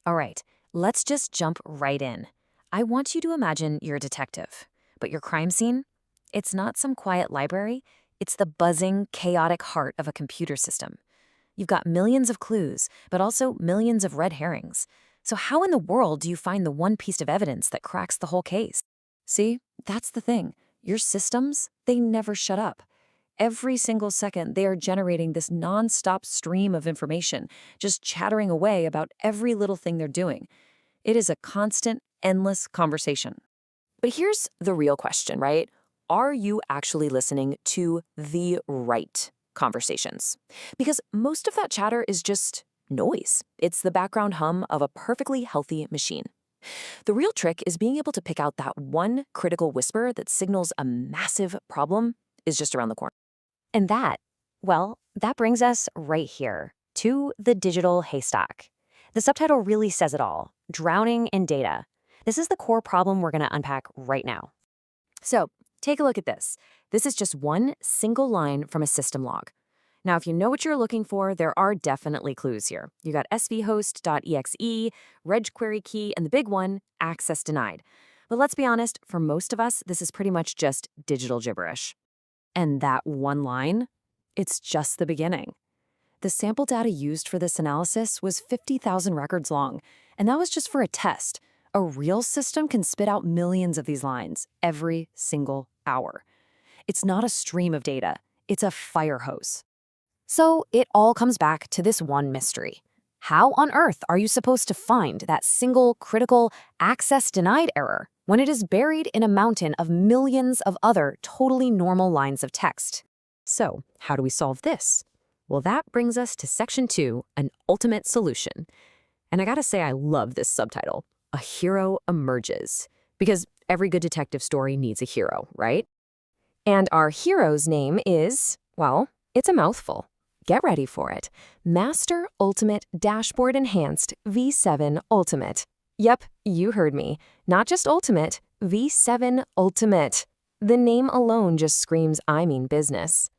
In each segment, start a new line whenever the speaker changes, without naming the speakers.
All right, let's just jump right in. I want you to imagine you're a detective, but your crime scene? It's not some quiet library, it's the buzzing, chaotic heart of a computer system. You've got millions of clues, but also millions of red herrings. So, how in the world do you find the one piece of evidence that cracks the whole case? See, that's the thing. Your systems, they never shut up. Every single second, they are generating this nonstop stream of information, just chattering away about every little thing they're doing. It is a constant, endless conversation. But here's the real question, right? Are you actually listening to the right conversations? Because most of that chatter is just noise. It's the background hum of a perfectly healthy machine. The real trick is being able to pick out that one critical whisper that signals a massive problem is just around the corner.
And that brings us right here to the digital haystack. The subtitle really says it all: drowning in data. This is the core problem we're going to unpack right now.
So, take a look at this. This is just one single line from a system log. Now, if you know what you're looking for, there are definitely clues here. You got svhost.exe, reg query key, and the big one, access denied. But let's be honest, for most of us, this is pretty much just digital gibberish. And that one line, it's just the beginning. The sample data used for this analysis was 50,000 records long, and that was just for a test. A real system can spit out millions of these lines every single hour. It's not a stream of data, it's a fire hose.
So it all comes back to this one mystery. How on earth are you supposed to find that single critical access denied error when it is buried in a mountain of millions of other totally normal lines of text?
So, how do we solve this? Well, that brings us to section 2, an ultimate solution. And I gotta say, I love this subtitle, A Hero Emerges. Because every good detective story needs a hero, right? And our hero's name is, well, it's a mouthful. Get ready for it. Master Ultimate Dashboard Enhanced V7 Ultimate. Yep, you heard me. Not just Ultimate, V7 Ultimate. The name alone just screams I mean business.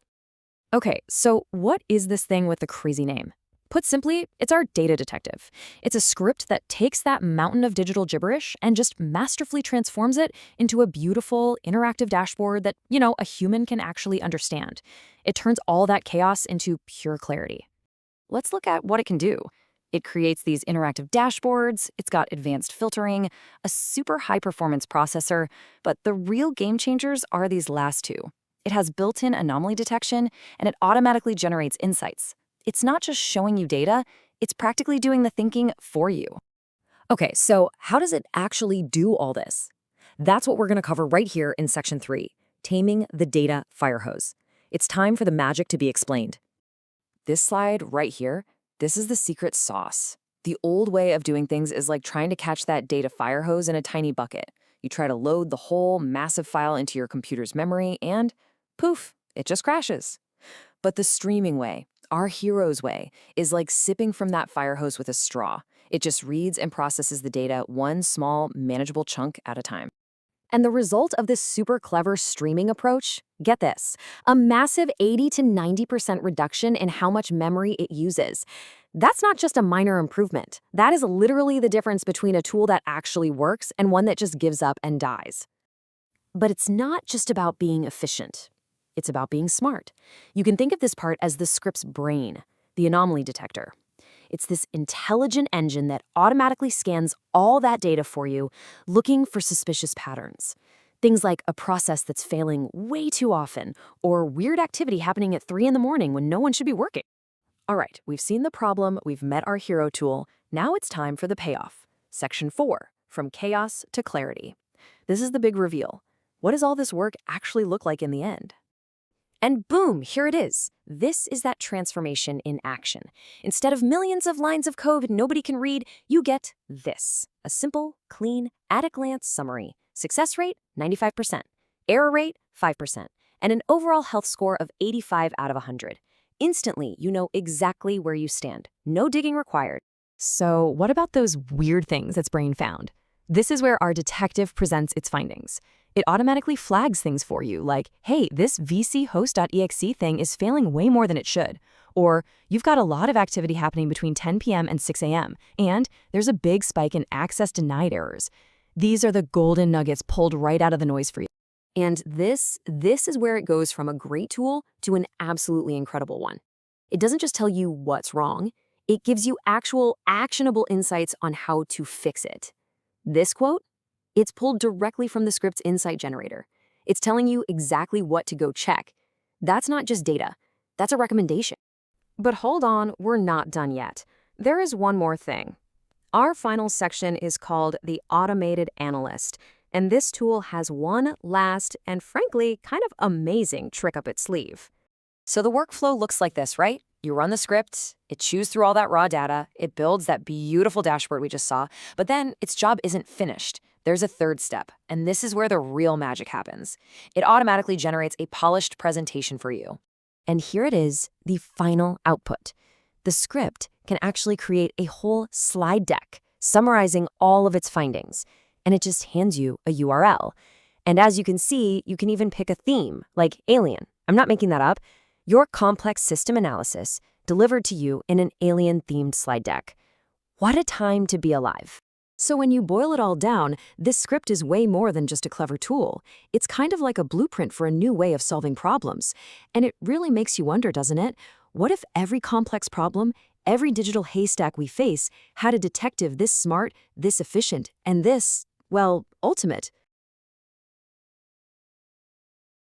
Okay, so what is this thing with the crazy name? Put simply, it's our data detective. It's a script that takes that mountain of digital gibberish and just masterfully transforms it into a beautiful, interactive dashboard that, a human can actually understand. It turns all that chaos into pure clarity. Let's look at what it can do. It creates these interactive dashboards, it's got advanced filtering, a super high-performance processor, but the real game changers are these last two. It has built-in anomaly detection, and it automatically generates insights. It's not just showing you data, it's practically doing the thinking for you. Okay, so how does it actually do all this? That's what we're going to cover right here in section 3, Taming the Data Firehose. It's time for the magic to be explained. This slide right here, this is the secret sauce. The old way of doing things is like trying to catch that data fire hose in a tiny bucket. You try to load the whole massive file into your computer's memory and poof, it just crashes. But the streaming way, our hero's way, is like sipping from that fire hose with a straw. It just reads and processes the data one small, manageable chunk at a time. And the result of this super clever streaming approach, get this, a massive 80 to 90% reduction in how much memory it uses. That's not just a minor improvement. That is literally the difference between a tool that actually works and one that just gives up and dies. But it's not just about being efficient. It's about being smart. You can think of this part as the script's brain, the anomaly detector. It's this intelligent engine that automatically scans all that data for you, looking for suspicious patterns. Things like a process that's failing way too often, or weird activity happening at 3 in the morning when no one should be working. All right, we've seen the problem, we've met our hero tool. Now it's time for the payoff. Section 4, From Chaos to Clarity. This is the big reveal. What does all this work actually look like in the end? And boom, here it is. This is that transformation in action. Instead of millions of lines of code nobody can read, you get this. A simple, clean, at-a-glance summary. Success rate, 95%. Error rate, 5%. And an overall health score of 85 out of 100. Instantly, you know exactly where you stand. No digging required. So what about those weird things that's Brain found? This is where our detective presents its findings. It automatically flags things for you, like, hey, this vchost.exe thing is failing way more than it should.
Or you've got a lot of activity happening between 10 p.m. and 6 a.m., and there's a big spike in access denied errors. These are the golden nuggets pulled right out of the noise for you.
And this is where it goes from a great tool to an absolutely incredible one. It doesn't just tell you what's wrong, it gives you actual actionable insights on how to fix it. This quote, it's pulled directly from the script's insight generator. It's telling you exactly what to go check. That's not just data, that's a recommendation. But hold on, we're not done yet. There is one more thing. Our final section is called the Automated Analyst, and this tool has one last and frankly kind of amazing trick up its sleeve.
So the workflow looks like this, right? You run the script, it chews through all that raw data, it builds that beautiful dashboard we just saw, but then its job isn't finished. There's a third step, and this is where the real magic happens. It automatically generates a polished presentation for you. And here it is, the final output. The script can actually create a whole slide deck summarizing all of its findings, and it just hands you a URL. And as you can see, you can even pick a theme, like Alien. I'm not making that up. Your complex system analysis delivered to you in an alien-themed slide deck. What a time to be alive.
So when you boil it all down, this script is way more than just a clever tool. It's kind of like a blueprint for a new way of solving problems. And it really makes you wonder, doesn't it? What if every complex problem, every digital haystack we face, had a detective this smart, this efficient, and this, well, ultimate?